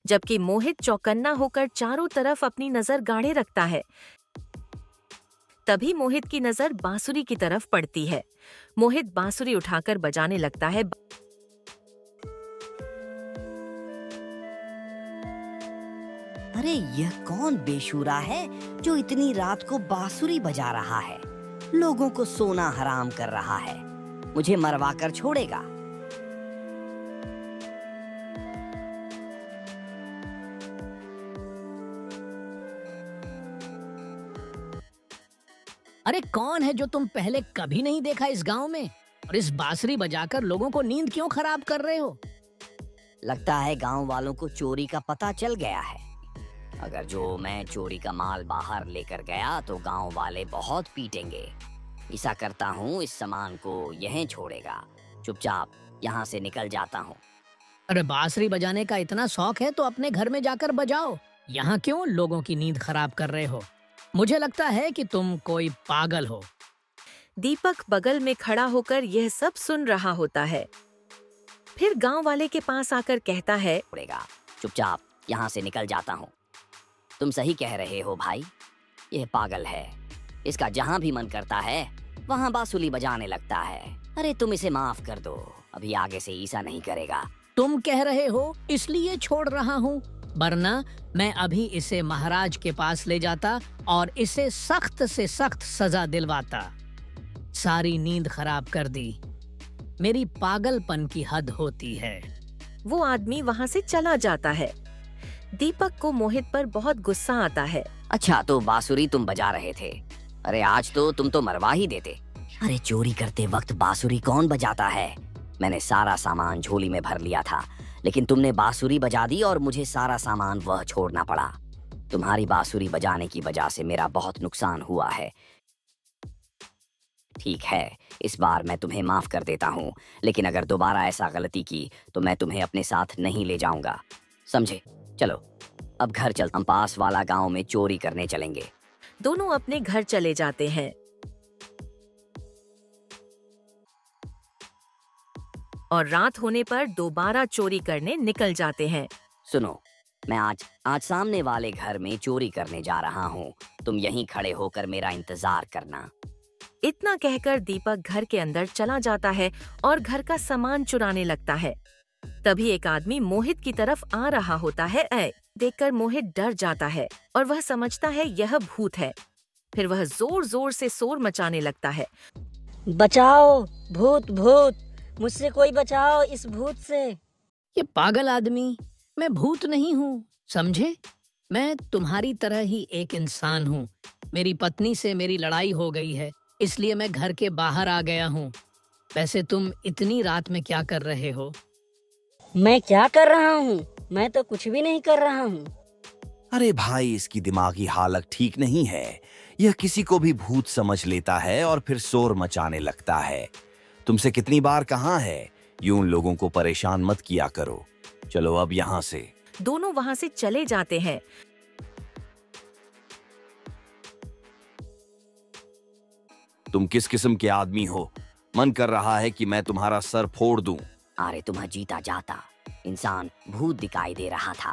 जबकि मोहित चौकन्ना होकर चारों तरफ अपनी नजर गाड़े रखता है। तभी मोहित की नजर बांसुरी की तरफ पड़ती है। मोहित बांसुरी उठाकर बजाने लगता है। अरे यह कौन बेशुरा है जो इतनी रात को बांसुरी बजा रहा है? लोगों को सोना हराम कर रहा है। मुझे मरवा कर छोड़ेगा। अरे कौन है जो तुम पहले कभी नहीं देखा इस गांव में, और इस बांसुरी बजाकर लोगों को नींद क्यों खराब कर रहे हो? लगता है गांव वालों को चोरी का पता चल गया है। अगर जो मैं चोरी का माल बाहर लेकर गया तो गांव वाले बहुत पीटेंगे। ऐसा करता हूँ, इस सामान को यहीं छोड़ेगा। चुपचाप यहाँ से निकल जाता हूँ। अरे बांसुरी बजाने का इतना शौक है तो अपने घर में जाकर बजाओ। यहाँ क्यों लोगों की नींद खराब कर रहे हो? मुझे लगता है कि तुम कोई पागल हो। दीपक बगल में खड़ा होकर यह सब सुन रहा होता है। फिर गांव वाले के पास आकर कहता है, चुपचाप यहाँ से निकल जाता हूँ। तुम सही कह रहे हो भाई, यह पागल है। इसका जहाँ भी मन करता है वहाँ बांसुरी बजाने लगता है। अरे तुम इसे माफ कर दो, अभी आगे से ऐसा नहीं करेगा। तुम कह रहे हो इसलिए छोड़ रहा हूँ, वरना मैं अभी इसे महाराज के पास ले जाता और इसे सख्त से सख्त सजा दिलवाता। सारी नींद खराब कर दी। मेरी पागलपन की हद होती है। वो आदमी वहाँ से चला जाता है। दीपक को मोहित पर बहुत गुस्सा आता है। अच्छा तो बांसुरी तुम बजा रहे थे? अरे आज तो तुम तो मरवा ही देते। अरे चोरी करते वक्त बांसुरी कौन बजाता है? मैंने सारा सामान झोली में भर लिया था, लेकिन तुमने बांसुरी बजा दी और मुझे सारा सामान वह छोड़ना पड़ा। तुम्हारी बांसुरी बजाने की वजह से मेरा बहुत नुकसान हुआ है। ठीक है, इस बार मैं तुम्हें माफ कर देता हूँ, लेकिन अगर दोबारा ऐसा गलती की तो मैं तुम्हें अपने साथ नहीं ले जाऊंगा, समझे? चलो अब घर चल, हम पास वाला गांव में चोरी करने चलेंगे। दोनों अपने घर चले जाते हैं और रात होने पर दोबारा चोरी करने निकल जाते हैं। सुनो, मैं आज सामने वाले घर में चोरी करने जा रहा हूँ। तुम यहीं खड़े होकर मेरा इंतजार करना। इतना कहकर दीपक घर के अंदर चला जाता है और घर का सामान चुराने लगता है। तभी एक आदमी मोहित की तरफ आ रहा होता है। देखकर मोहित डर जाता है और वह समझता है यह भूत है। फिर वह जोर जोर से शोर मचाने लगता है, बचाओ, भूत भूत, मुझसे कोई बचाओ इस भूत से। ये पागल आदमी, मैं भूत नहीं हूँ, समझे? मैं तुम्हारी तरह ही एक इंसान हूँ। मेरी पत्नी से मेरी लड़ाई हो गई है, इसलिए मैं घर के बाहर आ गया हूँ। वैसे तुम इतनी रात में क्या कर रहे हो? मैं क्या कर रहा हूँ? मैं तो कुछ भी नहीं कर रहा हूँ। अरे भाई, इसकी दिमागी हालत ठीक नहीं है। यह किसी को भी भूत समझ लेता है और फिर शोर मचाने लगता है। तुमसे कितनी बार कहा है, यूं लोगों को परेशान मत किया करो। चलो अब यहाँ से। दोनों वहाँ से चले जाते हैं। तुम किस किस्म के आदमी हो? मन कर रहा है कि मैं तुम्हारा सर फोड़ दूं। अरे तुम्हें जीता जाता इंसान भूत दिखाई दे रहा था।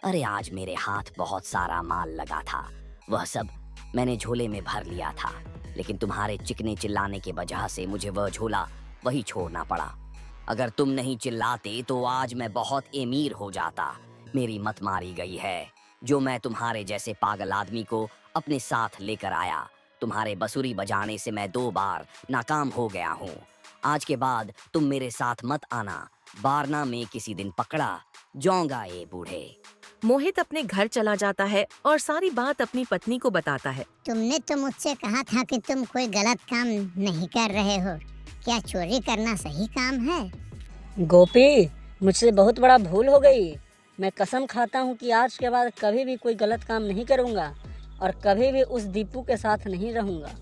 अरे आज मेरे हाथ बहुत सारा माल लगा था, वह सब मैंने झोले में भर लिया था, लेकिन तुम्हारे चिकने चिल्लाने के वजह से मुझे वह झोला वही छोड़ना पड़ा। अगर तुम नहीं चिल्लाते तो आज मैं बहुत अमीर हो जाता। मेरी मत मारी गई है, जो मैं तुम्हारे जैसे पागल आदमी को अपने साथ लेकर आया। तुम्हारे बांसुरी बजाने से मैं 2 बार नाकाम हो गया हूँ। आज के बाद तुम मेरे साथ मत आना, वरना मैं किसी दिन पकड़ा जाऊंगा ये बूढ़े। मोहित अपने घर चला जाता है और सारी बात अपनी पत्नी को बताता है। तुमने तो मुझसे कहा था कि तुम कोई गलत काम नहीं कर रहे हो। क्या चोरी करना सही काम है? गोपी, मुझसे बहुत बड़ा भूल हो गई। मैं कसम खाता हूँ कि आज के बाद कभी भी कोई गलत काम नहीं करूँगा और कभी भी उस दीपू के साथ नहीं रहूँगा।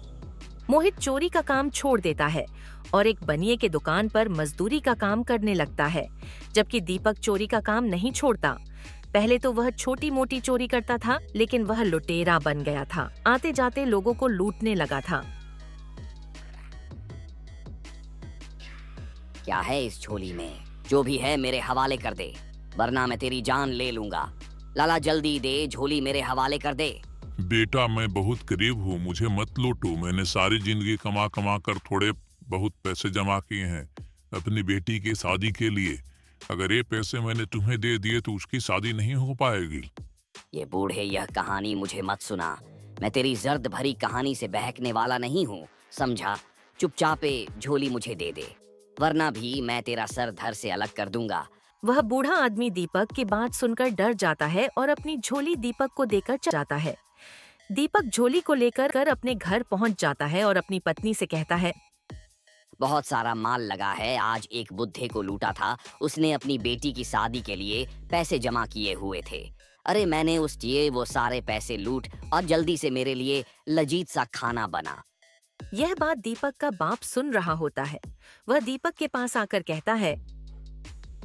मोहित चोरी का काम छोड़ देता है और एक बनिए के दुकान पर मजदूरी का काम करने लगता है, जबकि दीपक चोरी का काम नहीं छोड़ता। पहले तो वह छोटी मोटी चोरी करता था, लेकिन वह लुटेरा बन गया था। आते जाते लोगों को लूटने लगा था। क्या है इस झोली में? जो भी है मेरे हवाले कर दे, वरना मैं तेरी जान ले लूंगा। लाला जल्दी दे, झोली मेरे हवाले कर दे। बेटा मैं बहुत गरीब हूँ, मुझे मत लूटो। मैंने सारी जिंदगी कमा कमा कर थोड़े बहुत पैसे जमा किए हैं अपनी बेटी की शादी के लिए। अगर ये पैसे मैंने तुम्हें दे दिए तो उसकी शादी नहीं हो पाएगी। ये बूढ़े, यह कहानी मुझे मत सुना। मैं तेरी जर्द भरी कहानी से बहकने वाला नहीं हूँ, समझा? चुपचाप झोली मुझे दे दे, वरना भी मैं तेरा सर धर से अलग कर दूंगा। वह बूढ़ा आदमी दीपक की बात सुनकर डर जाता है और अपनी झोली दीपक को देकर चला जाता है। दीपक झोली को लेकर अपने घर पहुंच जाता है और अपनी पत्नी से कहता है, बहुत सारा माल लगा है। आज एक बुड्ढे को लूटा था, उसने अपनी बेटी की शादी के लिए पैसे जमा किए हुए थे। अरे मैंने उसके वो सारे पैसे लूट और जल्दी से मेरे लिए लजीज सा खाना बना। यह बात दीपक का बाप सुन रहा होता है। वह दीपक के पास आकर कहता है,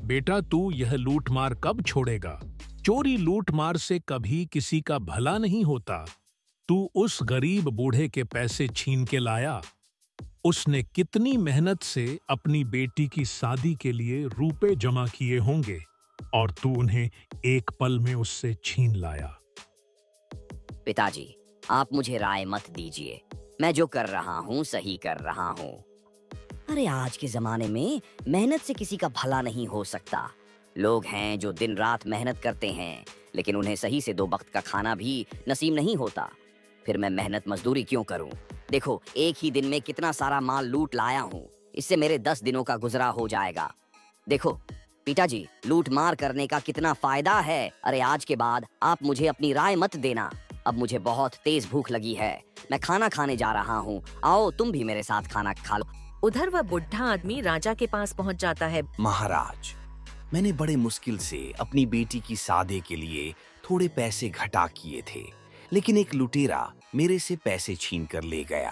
बेटा तू यह लूटमार कब छोड़ेगा? चोरी लूटमार से कभी किसी का भला नहीं होता। तू उस गरीब बूढ़े के पैसे छीन के लाया। उसने कितनी मेहनत से अपनी बेटी की शादी के लिए रुपए जमा किए होंगे और तू उन्हें एक पल में उससे छीन लाया। पिताजी, आप मुझे राय मत दीजिए। मैं जो कर रहा हूँ सही कर रहा हूँ। अरे आज के जमाने में मेहनत से किसी का भला नहीं हो सकता। लोग हैं जो दिन रात मेहनत करते हैं, लेकिन उन्हें सही से 2 वक्त का खाना भी नसीब नहीं होता। फिर मैं मेहनत मजदूरी क्यों करूं? देखो, एक ही दिन में कितना सारा माल लूट लाया हूँ। इससे मेरे 10 दिनों का गुजरा हो जाएगा। देखो पिताजी, लूट मार करने का कितना फायदा है। अरे आज के बाद आप मुझे अपनी राय मत देना। अब मुझे बहुत तेज भूख लगी है, मैं खाना खाने जा रहा हूँ। आओ तुम भी मेरे साथ खाना खा लो। उधर वह बुढ़ा आदमी राजा के पास पहुंच जाता है। महाराज, मैंने बड़े मुश्किल से अपनी बेटी की शादी के लिए थोड़े पैसे घटा किए थे, लेकिन एक लुटेरा मेरे से पैसे छीन कर ले गया।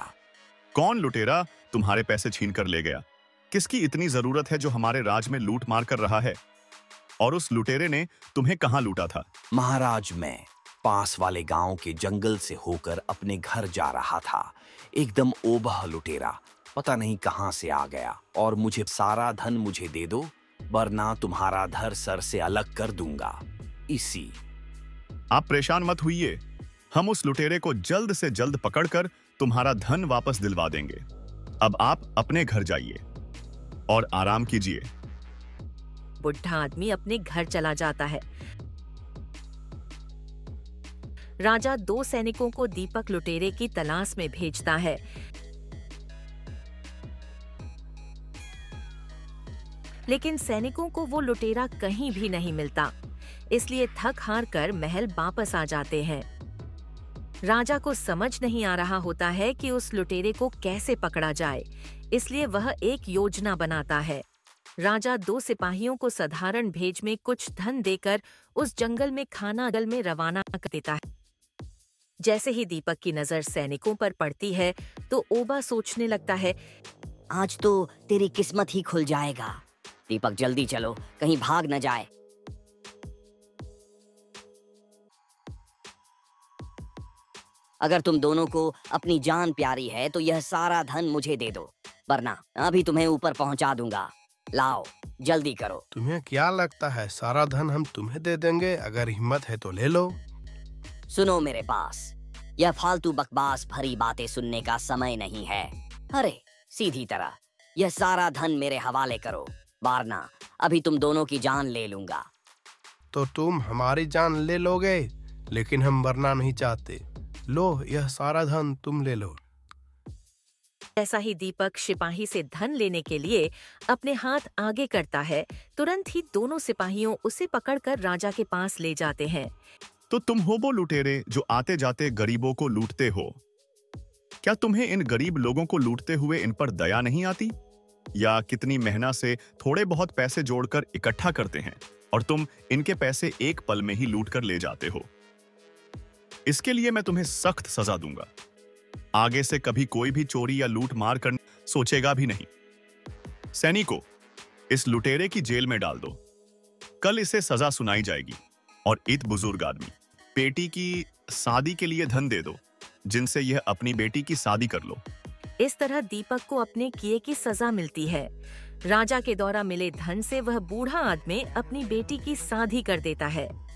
कौन लुटेरा तुम्हारे पैसे छीन कर ले गया? किसकी इतनी जरूरत है जो हमारे राज में लूट मार कर रहा है? और उस लुटेरे ने तुम्हें कहाँ लूटा था? महाराज, मैं पास वाले गांव के जंगल से होकर अपने घर जा रहा था। एकदम ओबह लुटेरा पता नहीं कहां से आ गया और मुझे सारा धन मुझे दे दो, वरना तुम्हारा धर सर से अलग कर दूंगा। इसी। आप परेशान मत होइए, हम उस लुटेरे को जल्द से जल्द पकड़कर तुम्हारा धन वापस दिलवा देंगे। अब आप अपने घर जाइए और आराम कीजिए। बुढ़ा आदमी अपने घर चला जाता है। राजा 2 सैनिकों को दीपक लुटेरे की तलाश में भेजता है। लेकिन सैनिकों को वो लुटेरा कहीं भी नहीं मिलता, इसलिए थक हार कर महल वापस आ जाते हैं। राजा को समझ नहीं आ रहा होता है कि उस लुटेरे को कैसे पकड़ा जाए, इसलिए वह एक योजना बनाता है। राजा 2 सिपाहियों को साधारण भेज में कुछ धन देकर उस जंगल में खाना दल में रवाना कर देता है। जैसे ही दीपक की नजर सैनिकों पर पड़ती है तो ओबा सोचने लगता है, आज तो तेरी किस्मत ही खुल जाएगा। दीपक जल्दी चलो, कहीं भाग न जाए। अगर तुम दोनों को अपनी जान प्यारी है तो यह सारा धन मुझे दे दो, वरना अभी तुम्हें ऊपर पहुंचा दूंगा। लाओ जल्दी करो। तुम्हें क्या लगता है सारा धन हम तुम्हें दे देंगे? अगर हिम्मत है तो ले लो। सुनो मेरे पास, यह फालतू बकवास भरी बातें सुनने का समय नहीं है। अरे सीधी तरह यह सारा धन मेरे हवाले करो, वरना अभी तुम दोनों की जान ले लूंगा। तो तुम हमारी जान ले लोगे, लेकिन हम मरना नहीं चाहते। लो, यह सारा धन तुम ले लो। ऐसा ही दीपक सिपाही से धन लेने के लिए अपने हाथ आगे करता है। तुरंत ही दोनों सिपाहियों उसे पकड़कर राजा के पास ले जाते हैं। तो तुम हो वो लुटेरे जो आते जाते गरीबों को लूटते हो। क्या तुम्हें इन गरीब लोगों को लूटते हुए इन पर दया नहीं आती? या कितनी मेहनत से थोड़े बहुत पैसे जोड़कर इकट्ठा करते हैं और तुम इनके पैसे एक पल में ही लूट कर ले जाते हो। इसके लिए मैं तुम्हें सख्त सजा दूंगा। आगे से कभी कोई भी चोरी या लूट मार कर सोचेगा भी नहीं। सैनिकों, इस लुटेरे की जेल में डाल दो। कल इसे सजा सुनाई जाएगी। और इत बुजुर्ग आदमी, बेटी की शादी के लिए धन दे दो, जिनसे यह अपनी बेटी की शादी कर लो। इस तरह दीपक को अपने किए की सजा मिलती है। राजा के द्वारा मिले धन से वह बूढ़ा आदमी अपनी बेटी की शादी कर देता है।